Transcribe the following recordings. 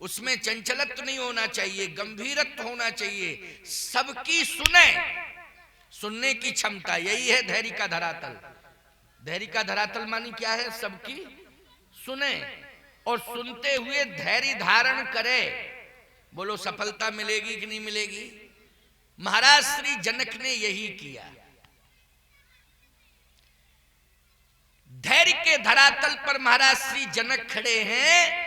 उसमें चंचलत्व नहीं होना चाहिए, गंभीरत्व होना चाहिए, सबकी सुने, सुनने की क्षमता, यही है धैर्य का धरातल। धैर्य का धरातल मानी क्या है? सबकी सुने और सुनते हुए धैर्य धारण करे। बोलो सफलता मिलेगी कि नहीं मिलेगी? महाराज श्री जनक ने यही किया। धैर्य के धरातल पर महाराज श्री जनक खड़े हैं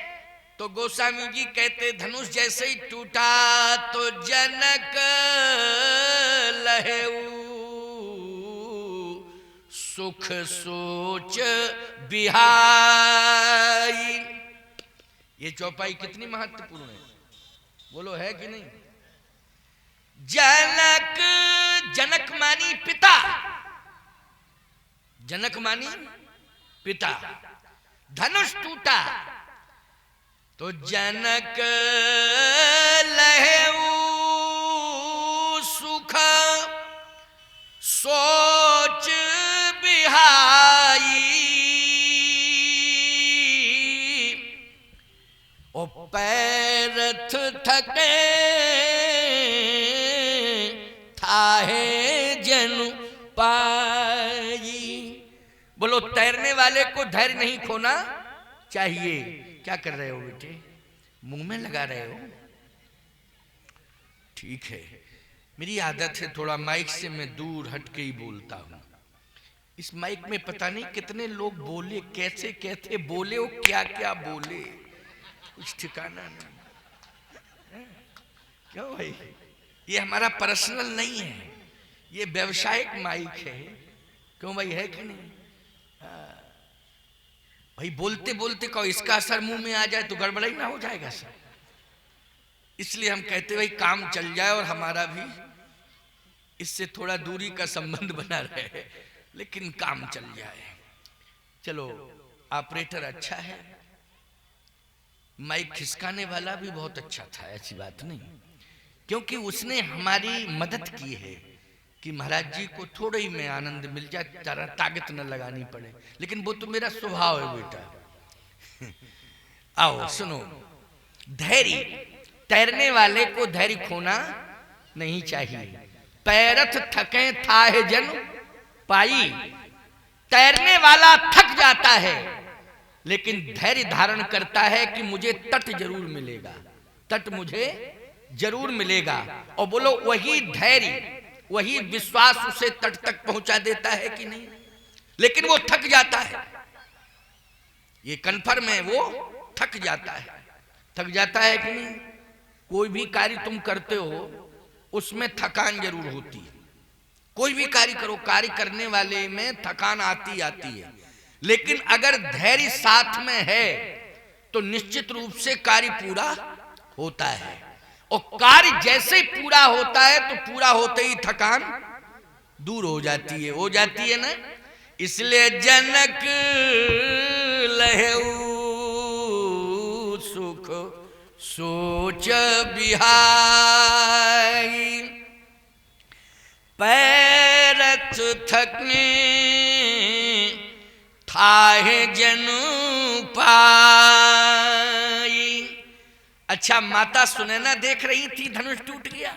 तो गोस्वामी जी कहते धनुष जैसे ही टूटा तो जनक लहेऊ सुख सोच बिहाई। ये चौपाई कितनी महत्वपूर्ण है, बोलो है कि नहीं? जनक, जनक मानी पिता, जनक मानी पिता। धनुष टूटा तो जनक लहेऊ सुख सोच बिहाई। ओ पैरथ थके थाहे जनु पाई। बोलो तैरने वाले को धैर्य नहीं खोना चाहिए। क्या कर रहे हो बेटे? मुंह में लगा रहे हो? ठीक है, मेरी आदत है थोड़ा माइक से मैं दूर हटके ही बोलता हूं। इस माइक में पता नहीं कितने लोग बोले, कैसे कैसे बोले, वो क्या क्या बोले, कुछ ठिकाना नहीं। क्यों भाई? ये हमारा पर्सनल नहीं है, ये व्यवसायिक माइक है। क्यों भाई, है कि नहीं? भाई बोलते बोलते कहो इसका असर मुंह में आ जाए तो गड़बड़ाई ना हो जाएगा सर। इसलिए हम कहते भाई काम चल जाए और हमारा भी इससे थोड़ा दूरी का संबंध बना रहे, लेकिन काम चल जाए। चलो, ऑपरेटर अच्छा है, माइक खिसकाने वाला भी बहुत अच्छा था, ऐसी बात नहीं, क्योंकि उसने हमारी मदद की है कि महाराज जी को थोड़ा ही में आनंद मिल जाए, ताकत न लगानी पड़े। लेकिन वो तो मेरा स्वभाव है बेटा। आओ सुनो, धैर्य, तैरने वाले को धैर्य खोना नहीं चाहिए। पैरथ थके थाहे जन पाई। तैरने वाला थक जाता है लेकिन धैर्य धारण करता है कि मुझे तट जरूर मिलेगा, तट मुझे जरूर मिलेगा। और बोलो वही धैर्य, वही विश्वास उसे तट तक पहुंचा देता है कि नहीं? लेकिन वो थक जाता है, ये कन्फर्म है, वो थक जाता है। थक जाता है कि नहीं? कोई भी कार्य तुम करते हो उसमें थकान जरूर होती है। कोई भी कार्य करो, कार्य करने वाले में थकान आती है, लेकिन अगर धैर्य साथ में है तो निश्चित रूप से कार्य पूरा होता है। और कार्य जैसे ही पूरा होता है तो पूरा होते ही थकान दूर हो जाती है ना। इसलिए जनक लहेऊ सुख सोच बिहाई। पैरथ थकने थाहे जनु पाई। अच्छा, माता सुनैना देख रही थी, धनुष टूट गया,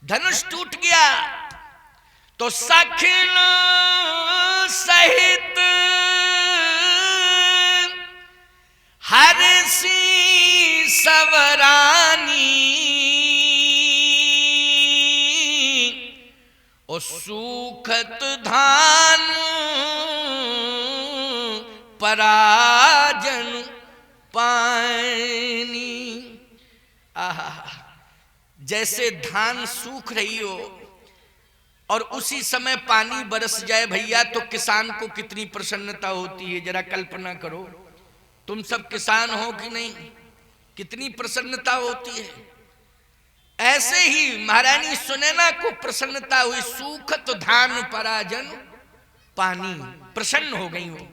धनुष टूट गया तो सखिन सहित हरसी सवरानी। और सूखत धान पराजन पानी। आहा, जैसे धान सूख रही हो और उसी समय पानी बरस जाए भैया, तो किसान को कितनी प्रसन्नता होती है, जरा कल्पना करो। तुम सब किसान हो कि नहीं? कितनी प्रसन्नता होती है। ऐसे ही महारानी सुनैना को प्रसन्नता हुई, सूखत धान पराजन पानी, प्रसन्न हो गई हो।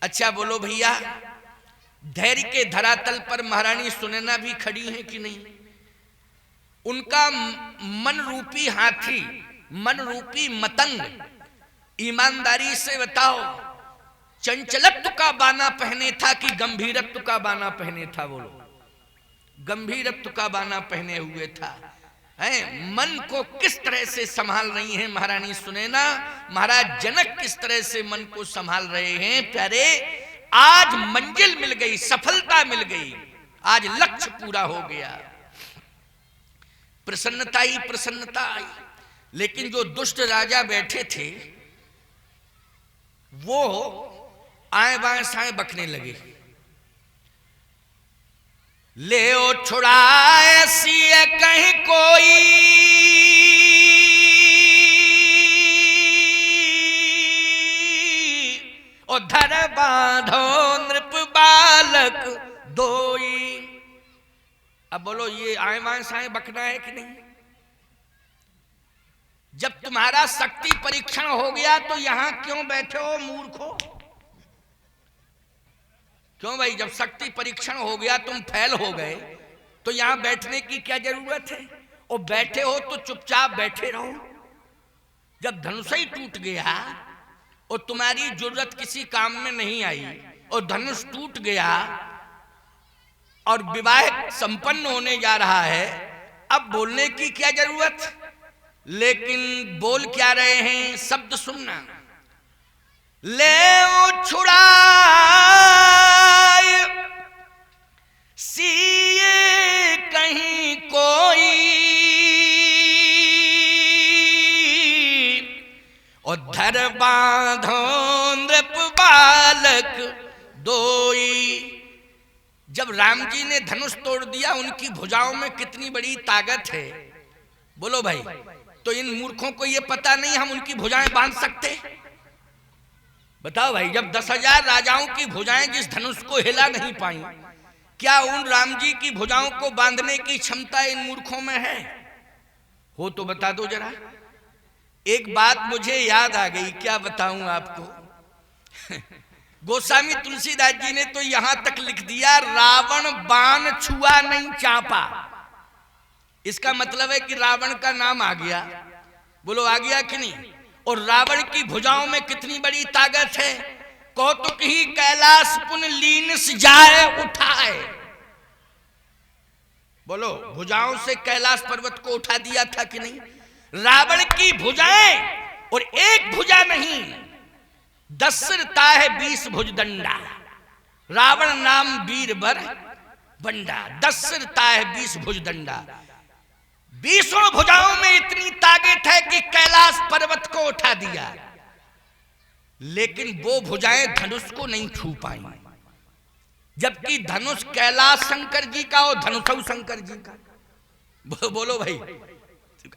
अच्छा बोलो भैया, धैर्य के धरातल पर महारानी सुनैना भी खड़ी हैं कि नहीं? उनका मन रूपी हाथी, मन रूपी मतंग, ईमानदारी से बताओ, चंचलत्व का बाना पहने था कि गंभीरत्व का बाना पहने था? बोलो, गंभीरत्व का बाना पहने हुए था। है मन को किस तरह से संभाल रही हैं महारानी सुनैना, महाराज जनक किस तरह से मन को संभाल रहे हैं। प्यारे, आज मंजिल मिल गई, सफलता मिल गई, आज लक्ष्य पूरा हो गया, प्रसन्नता ही प्रसन्नता आई। लेकिन जो दुष्ट राजा बैठे थे वो आए बाएं साएं बकने लगे। ले ओ छुड़ाए सिए कहीं कोई, ओ धर बांधो नृप बालक दोई। अब बोलो, ये आए बाएं साएं बकना है कि नहीं? जब तुम्हारा शक्ति परीक्षण हो गया तो यहां क्यों बैठे हो मूर्खो? क्यों भाई, जब शक्ति परीक्षण हो गया, तुम फेल हो गए, तो यहां बैठने की क्या जरूरत है? और बैठे हो तो चुपचाप बैठे रहो। जब धनुष ही टूट गया और तुम्हारी जरूरत किसी काम में नहीं आई और धनुष टूट गया और विवाह संपन्न होने जा रहा है, अब बोलने की क्या जरूरत? लेकिन बोल क्या रहे हैं? शब्द सुनना। ले छुड़ाए सिए कहीं कोई, और धर बांधो नृप बालक दोई। जब राम जी ने धनुष तोड़ दिया, उनकी भुजाओं में कितनी बड़ी ताकत है। बोलो भाई, तो इन मूर्खों को ये पता नहीं हम उनकी भुजाएं बांध सकते? बताओ भाई, जब 10,000 राजाओं की भुजाएं जिस धनुष को हिला नहीं पाई, क्या उन राम जी की भुजाओं को बांधने की क्षमता इन मूर्खों में है? हो तो बता दो जरा। एक बात मुझे याद आ गई, क्या बताऊं आपको। गोस्वामी तुलसीदास जी ने तो यहां तक लिख दिया, रावण बाण छुआ नहीं चापा। इसका मतलब है कि रावण का नाम आ गया। बोलो, आ गया कि नहीं? और रावण की भुजाओं में कितनी बड़ी ताकत है। कौतुक ही कैलाश पुन लीनस जाए उठाए। बोलो, भुजाओं से कैलाश पर्वत को उठा दिया था कि नहीं? रावण की भुजाएं, और एक भुजा नहीं, 10 सिरता है 20 भुजदंडा। रावण नाम वीर बर बंडा, 10 सिरता है 20 भुजदंडा। 20 भुजाओं में इतनी ताकत है कि कैलाश पर्वत को उठा दिया, लेकिन वो भुजाएं धनुष को नहीं छू पाई। जबकि धनुष कैलाश शंकर जी का और धनुष शंकर जी का। बोलो भाई,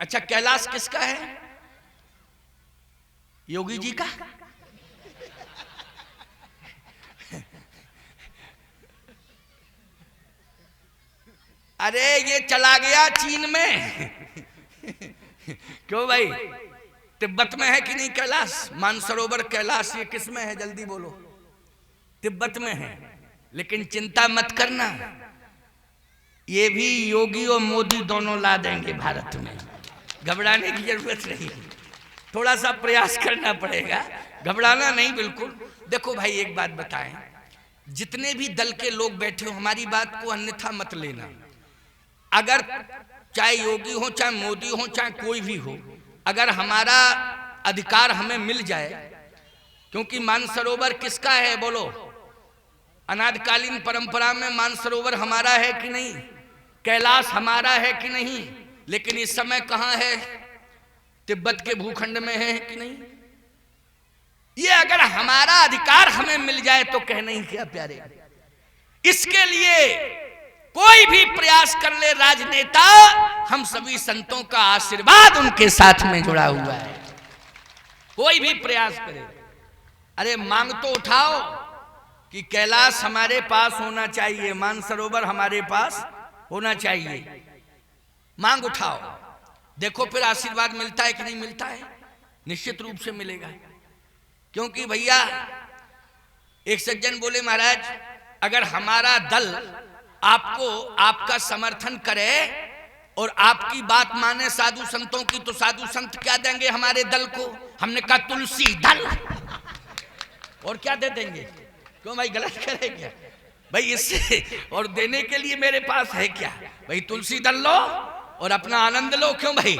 अच्छा कैलाश किसका है? योगी जी का? अरे ये चला गया चीन में। क्यों भाई, तिब्बत में है कि नहीं कैलाश? मानसरोवर कैलाश ये किस में है? जल्दी बोलो। तिब्बत में है। लेकिन चिंता मत करना, ये भी योगी और मोदी दोनों ला देंगे भारत में, घबराने की जरूरत नहीं। थोड़ा सा प्रयास करना पड़ेगा, घबराना नहीं बिल्कुल। देखो भाई, एक बात बताएं, जितने भी दल के लोग बैठे हो, हमारी बात को अन्यथा मत लेना। अगर चाहे योगी हो, चाहे मोदी हो, चाहे कोई भी हो, अगर हमारा अधिकार हमें मिल जाए, क्योंकि मानसरोवर किसका है? बोलो, अनादिकालीन परंपरा में मानसरोवर हमारा है कि नहीं? कैलाश हमारा है कि नहीं? लेकिन इस समय कहां है? तिब्बत के भूखंड में है कि नहीं? ये अगर हमारा अधिकार हमें मिल जाए तो कहना ही क्या प्यारे। इसके लिए कोई भी प्रयास कर ले राजनेता, हम सभी संतों का आशीर्वाद उनके साथ में जुड़ा हुआ है। कोई भी प्रयास करे, अरे मांग तो उठाओ कि कैलाश हमारे पास होना चाहिए, मानसरोवर हमारे पास होना चाहिए। मांग उठाओ, देखो फिर आशीर्वाद मिलता है कि नहीं मिलता है। निश्चित रूप से मिलेगा। क्योंकि भैया, एक सज्जन बोले, महाराज अगर हमारा दल आपको आपका समर्थन करे और आपकी बात माने साधु संतों की, तो साधु संत क्या देंगे हमारे दल को? हमने कहा तुलसी दल। और क्या दे देंगे? क्यों भाई गलत करे क्या भाई? इससे और देने के लिए मेरे पास है क्या भाई? तुलसी दल लो और अपना आनंद लो। क्यों भाई?